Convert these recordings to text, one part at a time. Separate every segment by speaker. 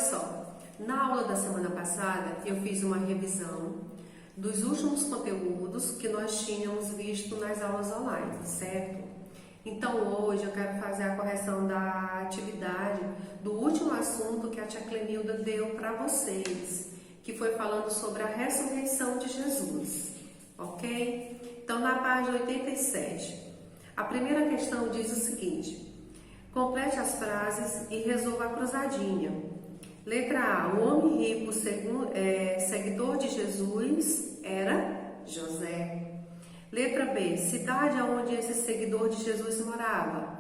Speaker 1: só, na aula da semana passada eu fiz uma revisão dos últimos conteúdos que nós tínhamos visto nas aulas online, certo? Então hoje eu quero fazer a correção da atividade do último assunto que a tia Clenilda deu para vocês, que foi falando sobre a ressurreição de Jesus, ok? Então na página 87, a primeira questão diz o seguinte: complete as frases e resolva a cruzadinha. Letra A, o homem rico seguidor de Jesus era José. Letra B, cidade onde esse seguidor de Jesus morava?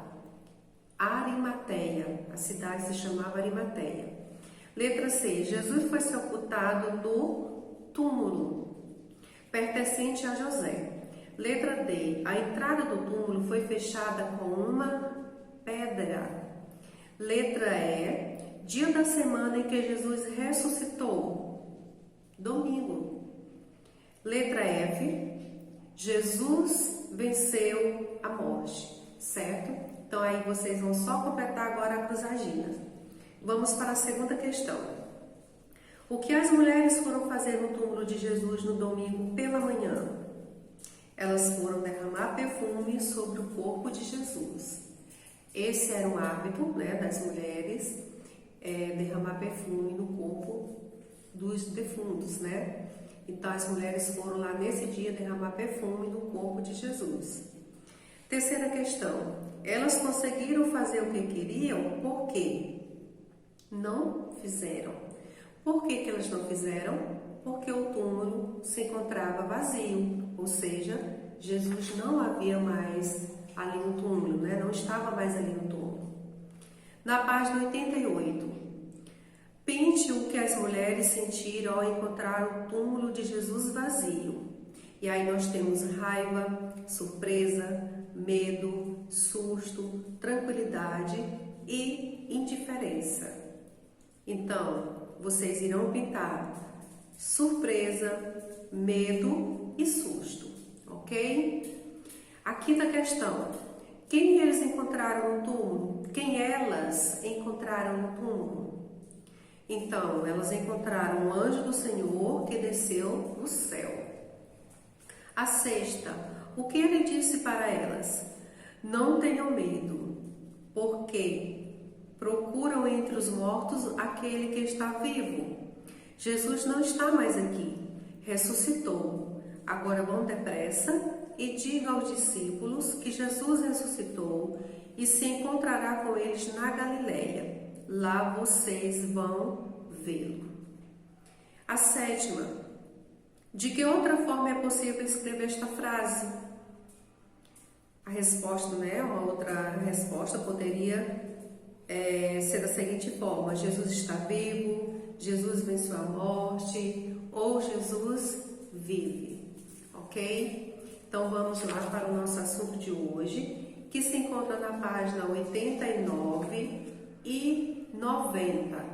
Speaker 1: Arimateia, a cidade se chamava Arimateia. Letra C, Jesus foi sepultado no túmulo pertencente a José. Letra D, a entrada do túmulo foi fechada com uma pedra. Letra E, dia da semana em que Jesus ressuscitou? Domingo. Letra F, Jesus venceu a morte, certo? Então aí vocês vão só completar agora a cruzadinha. Vamos para a segunda questão. O que as mulheres foram fazer no túmulo de Jesus no domingo pela manhã? Elas foram derramar perfume sobre o corpo de Jesus. Esse era um hábito, das mulheres, derramar perfume no corpo dos defuntos, Então as mulheres foram lá nesse dia derramar perfume no corpo de Jesus. Terceira questão. Elas conseguiram fazer o que queriam, por quê? Não fizeram. Por que elas não fizeram? Porque o túmulo se encontrava vazio, ou seja, Jesus não havia mais ali no túmulo, não estava mais ali no túmulo. Na página 88, pinte o que as mulheres sentiram ao encontrar o túmulo de Jesus vazio. E aí nós temos raiva, surpresa, medo, susto, tranquilidade e indiferença. Então, vocês irão pintar surpresa, medo e susto, ok? A quinta questão. Quem eles encontraram no túmulo? Quem elas encontraram no túmulo? Então, elas encontraram o anjo do Senhor que desceu do céu. A sexta. O que ele disse para elas? Não tenham medo, porque procuram entre os mortos aquele que está vivo. Jesus não está mais aqui, ressuscitou. Agora vão depressa e diga aos discípulos que Jesus ressuscitou e se encontrará com eles na Galileia. Lá vocês vão vê-lo. A sétima. De que outra forma é possível escrever esta frase? A resposta, uma outra resposta poderia ser da seguinte forma: Jesus está vivo, Jesus venceu a morte, ou Jesus vive, ok? Então vamos lá para o nosso assunto de hoje, que se encontra na página 89 e 90,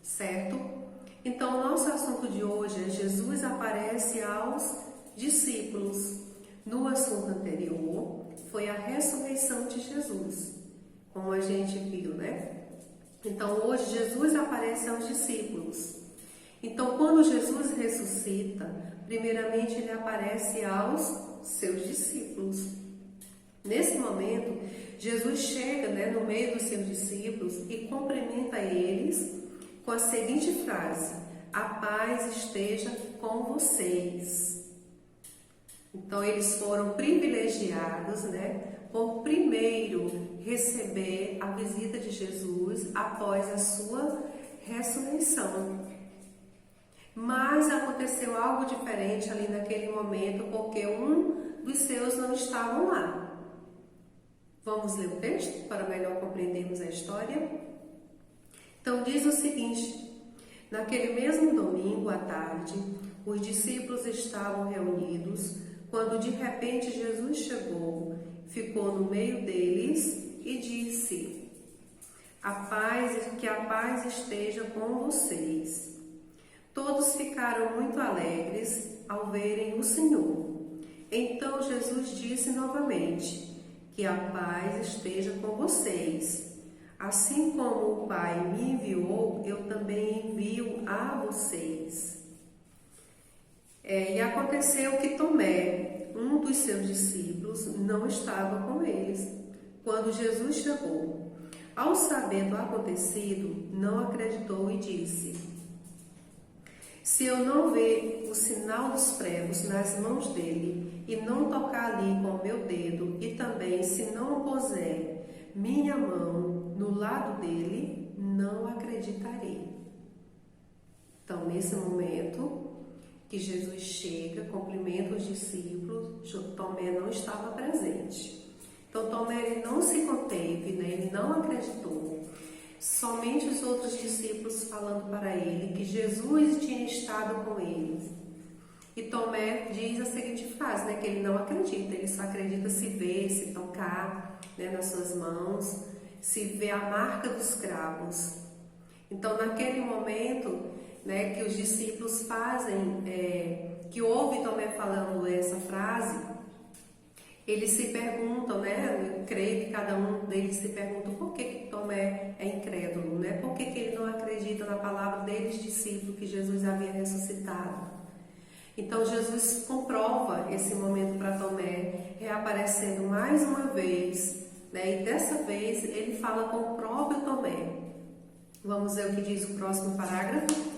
Speaker 1: certo? Então o nosso assunto de hoje é Jesus aparece aos discípulos. No assunto anterior foi a ressurreição de Jesus, como a gente viu, Então hoje Jesus aparece aos discípulos. Então quando Jesus ressuscita, primeiramente ele aparece aos seus discípulos. Nesse momento, Jesus chega no meio dos seus discípulos e cumprimenta eles com a seguinte frase: a paz esteja com vocês. Então eles foram privilegiados, por primeiro receber a visita de Jesus após a sua ressurreição. Mas aconteceu algo diferente ali naquele momento, porque um dos seus não estavam lá. Vamos ler o texto para melhor compreendermos a história? Então diz o seguinte: naquele mesmo domingo à tarde, os discípulos estavam reunidos, quando de repente Jesus chegou, ficou no meio deles e disse: que a paz esteja com vocês. Todos ficaram muito alegres ao verem o Senhor. Então Jesus disse novamente: que a paz esteja com vocês. Assim como o Pai me enviou, eu também E aconteceu que Tomé, um dos seus discípulos, não estava com eles quando Jesus chegou. Ao saber do acontecido, não acreditou e disse: se eu não ver o sinal dos pregos nas mãos dele e não tocar ali com o meu dedo, e também se não puser minha mão no lado dele, não acreditarei. Então, nesse momento que Jesus chega, cumprimenta os discípulos, Tomé não estava presente. Então, Tomé ele não se conteve, né? Ele não acreditou. Somente os outros discípulos falando para ele que Jesus tinha estado com eles. E Tomé diz a seguinte frase, né? Que ele não acredita, ele só acredita se ver, se tocar, né, nas suas mãos, se ver a marca dos cravos. Então, naquele momento, né, que os discípulos fazem, que ouvem Tomé falando essa frase, eles se perguntam, né? Eu creio que cada um deles se pergunta por que Tomé é incrédulo, né? Por que ele não acredita na palavra deles, discípulos, que Jesus havia ressuscitado? Então Jesus comprova esse momento para Tomé, reaparecendo mais uma vez, né? E dessa vez ele fala com o próprio Tomé. Vamos ver o que diz o próximo parágrafo.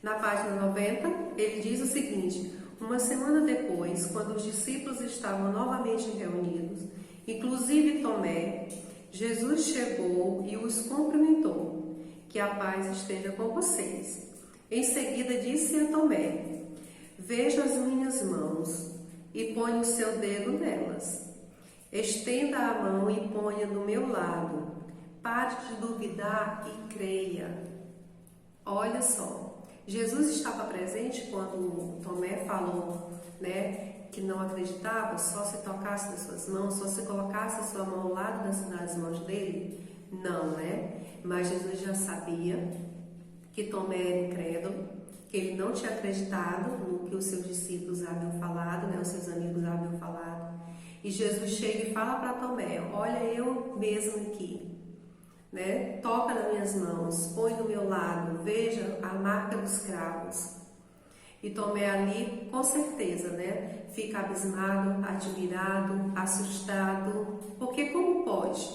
Speaker 1: Na página 90, ele diz o seguinte: uma semana depois, quando os discípulos estavam novamente reunidos, inclusive Tomé, Jesus chegou e os cumprimentou. Que a paz esteja com vocês. Em seguida disse a Tomé: veja as minhas mãos e ponha o seu dedo nelas. Estenda a mão e ponha no meu lado. Pare de duvidar e creia. Olha só. Jesus estava presente quando Tomé falou, né, que não acreditava, só se tocasse nas suas mãos, só se colocasse a sua mão ao lado das mãos dele? Não, né? Mas Jesus já sabia que Tomé era incrédulo, que ele não tinha acreditado no que os seus discípulos haviam falado, né, os seus amigos haviam falado. E Jesus chega e fala para Tomé: olha, eu mesmo aqui. Né? Toca nas minhas mãos, põe do meu lado, veja a marca dos cravos. E Tomé ali, com certeza, né? Fica abismado, admirado, assustado, porque como pode,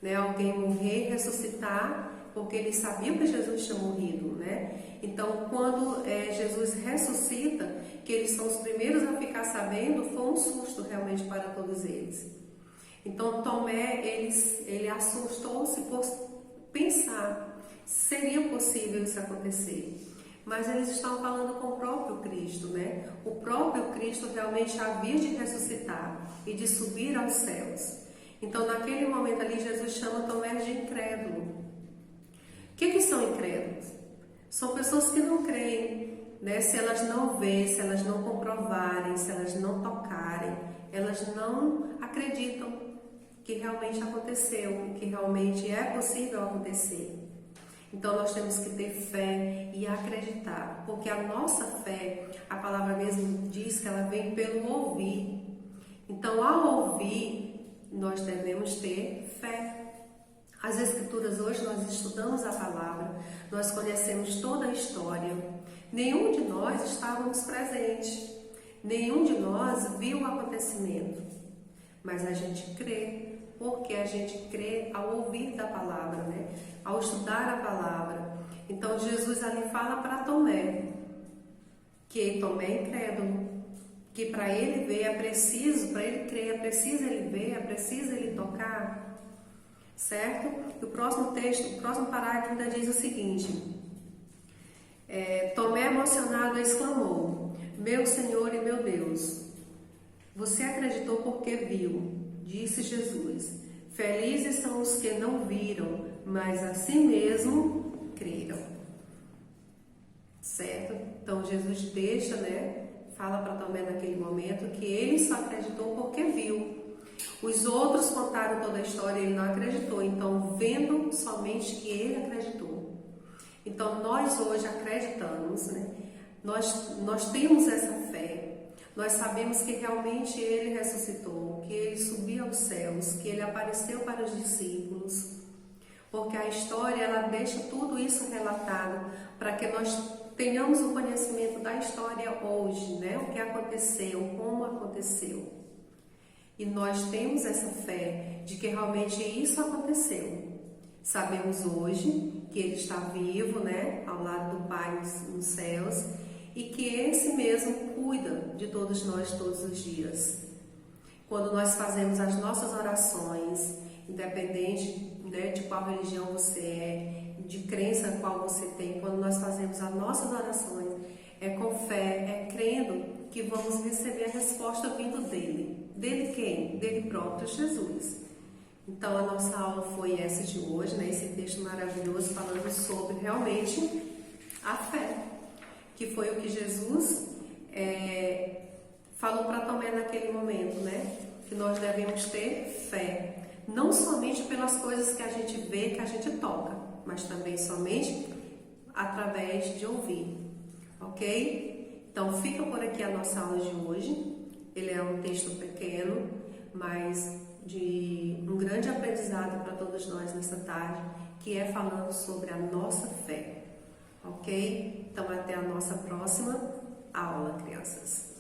Speaker 1: né, alguém morrer, ressuscitar, porque ele sabia que Jesus tinha morrido, né? Então, quando Jesus ressuscita, que eles são os primeiros a ficar sabendo, foi um susto realmente para todos eles. Então Tomé, ele assustou-se por pensar se seria possível isso acontecer. Mas eles estavam falando com o próprio Cristo, né? O próprio Cristo realmente havia de ressuscitar e de subir aos céus. Então naquele momento ali Jesus chama Tomé de incrédulo. O que são incrédulos? São pessoas que não creem, né? Se elas não verem, se elas não comprovarem, se elas não tocarem, elas não acreditam que realmente aconteceu, que realmente é possível acontecer. Então nós temos que ter fé e acreditar, porque a nossa fé, a palavra mesmo diz que ela vem pelo ouvir. Então ao ouvir, nós devemos ter fé. As Escrituras hoje nós estudamos a palavra, nós conhecemos toda a história. Nenhum de nós estávamos presentes, nenhum de nós viu o acontecimento, mas a gente crê. Porque a gente crê ao ouvir da palavra, né? Ao estudar a palavra. Então Jesus ali fala para Tomé, que Tomé é incrédulo, que para ele ver é preciso, para ele crer é preciso ele ver, é preciso ele tocar, certo? E o próximo texto, o próximo parágrafo ainda diz o seguinte: Tomé emocionado exclamou: meu Senhor e meu Deus, você acreditou porque viu. Disse Jesus: felizes são os que não viram, mas assim mesmo creram. Certo? Então Jesus deixa, né? Fala para Tomé naquele momento que ele só acreditou porque viu. Os outros contaram toda a história e ele não acreditou. Então, vendo somente que ele acreditou. Então, nós hoje acreditamos, né? Nós temos essa fé. Nós sabemos que realmente ele ressuscitou, que ele subiu aos céus, que ele apareceu para os discípulos. porque a história ela deixa tudo isso relatado para que nós tenhamos o conhecimento da história hoje, né? O que aconteceu, como aconteceu. E nós temos essa fé de que realmente isso aconteceu. Sabemos hoje que Ele está vivo, né? Ao lado do Pai nos céus, e que esse mesmo cuida de todos nós todos os dias. Quando nós fazemos as nossas orações, independente, né, de qual religião você é, de crença qual você tem, quando nós fazemos as nossas orações, é com fé, é crendo que vamos receber a resposta vindo dele. Dele quem? Dele próprio, Jesus. Então a nossa aula foi essa de hoje, né? Esse texto maravilhoso falando sobre realmente a fé, que foi o que Jesus falou para Tomé naquele momento, né? Que nós devemos ter fé, não somente pelas coisas que a gente vê, que a gente toca, mas também somente através de ouvir, ok? Então fica por aqui a nossa aula de hoje. Ele é um texto pequeno, mas de um grande aprendizado para todos nós nessa tarde, que é falando sobre a nossa fé, ok? Então até a nossa próxima aula, crianças.